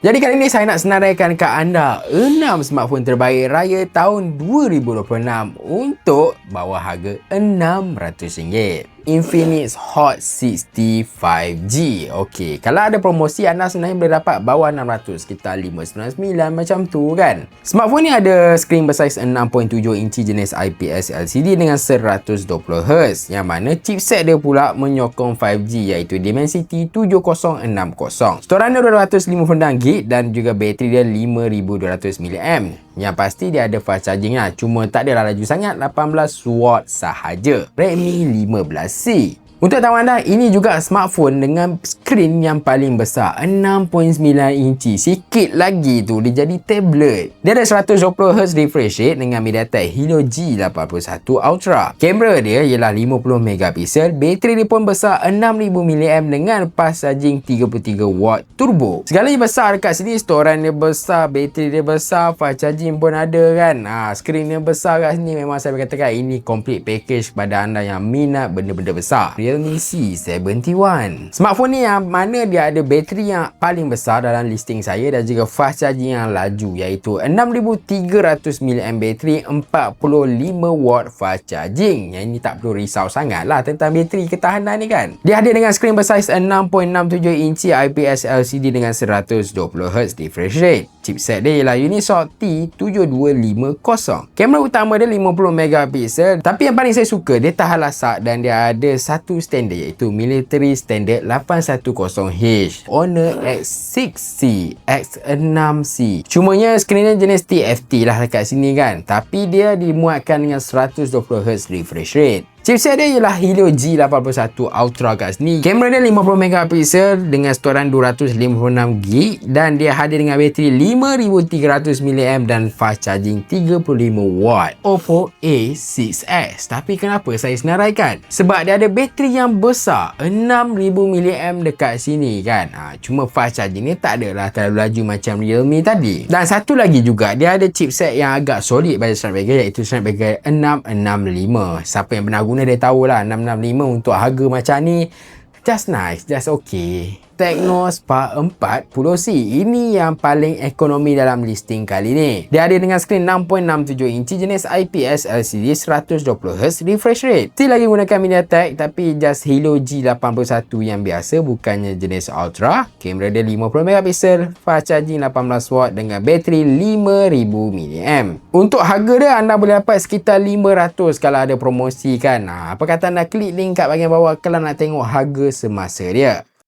Jadi kali ini saya nak senaraikan ke anda 6 smartphone terbaik raya tahun 2026 untuk bawah harga RM600. Infinix Hot 60 5G. Okey, kalau ada promosi anda sebenarnya boleh dapat bawah 600, sekitar 599 macam tu kan. Smartphone ni ada skrin bersaiz 6.7 inci jenis IPS LCD dengan 120Hz, yang mana chipset dia pula menyokong 5G iaitu Dimensity 7060. Storan dia 256GB dan juga bateri dia 5200 mAh. Yang pasti dia ada fast charging lah, cuma tak adalah laju sangat, 18W sahaja. Redmi 15C. Untuk tahu anda, ini juga smartphone dengan skrin yang paling besar, 6.9 inci. Sikit lagi tu dia jadi tablet. Dia ada 120Hz refresh rate dengan MediaTek Helio G81 Ultra. Kamera dia ialah 50MP. Bateri dia pun besar, 6000 mAh dengan fast charging 33W turbo. Segalanya besar dekat sini. Storan dia besar, bateri dia besar, fast charging pun ada kan. Skrin dia besar kat sini. Memang saya katakan ini complete package kepada anda yang minat benda-benda besar. Realme C71. Smartphone ni yang mana dia ada bateri yang paling besar dalam listing saya dan juga fast charging yang laju iaitu 6300 mAh bateri, 45W fast charging. Yang ini tak perlu risau sangat lah tentang bateri ketahanan ni kan. Dia hadir dengan skrin bersaiz 6.67 inci IPS LCD dengan 120Hz refresh rate. Chipset dia ialah Unisoc T7250. Kamera utama dia 50MP, tapi yang paling saya suka dia tahan lasak dan dia ada satu standard iaitu Military Standard 810H, Honor X6C, X6C. Cumanya skrinnya jenis TFT lah dekat sini kan, tapi dia dimuatkan dengan 120Hz refresh rate. Chipset dia ialah Helio G81 Ultra kat sini. Kamera dia 50MP dengan storan 256GB dan dia hadir dengan bateri 5300 mAh dan fast charging 35W. Oppo A6s. Tapi kenapa saya senaraikan? Sebab dia ada bateri yang besar, 6000 mAh dekat sini kan. Cuma fast charging ni tak adalah terlalu laju macam Realme tadi. Dan satu lagi juga, dia ada chipset yang agak solid pada Snapdragon iaitu Snapdragon 665. Siapa yang pernah guna dia tahulah 665 untuk harga macam ni just nice, just okay. Tecno Spark 40C. Ini yang paling ekonomi dalam listing kali ni. Dia ada dengan skrin 6.67 inci jenis IPS LCD 120Hz refresh rate. Still lagi gunakan MediaTek tapi just Helio G81 yang biasa, bukannya jenis Ultra. Kamera dia 50MP, fast charging 18W dengan bateri 5000 mAh. Untuk harga dia anda boleh dapat sekitar 500 kalau ada promosi kan. Apa kata anda klik link kat bahagian bawah kalau nak tengok harga semasa dia.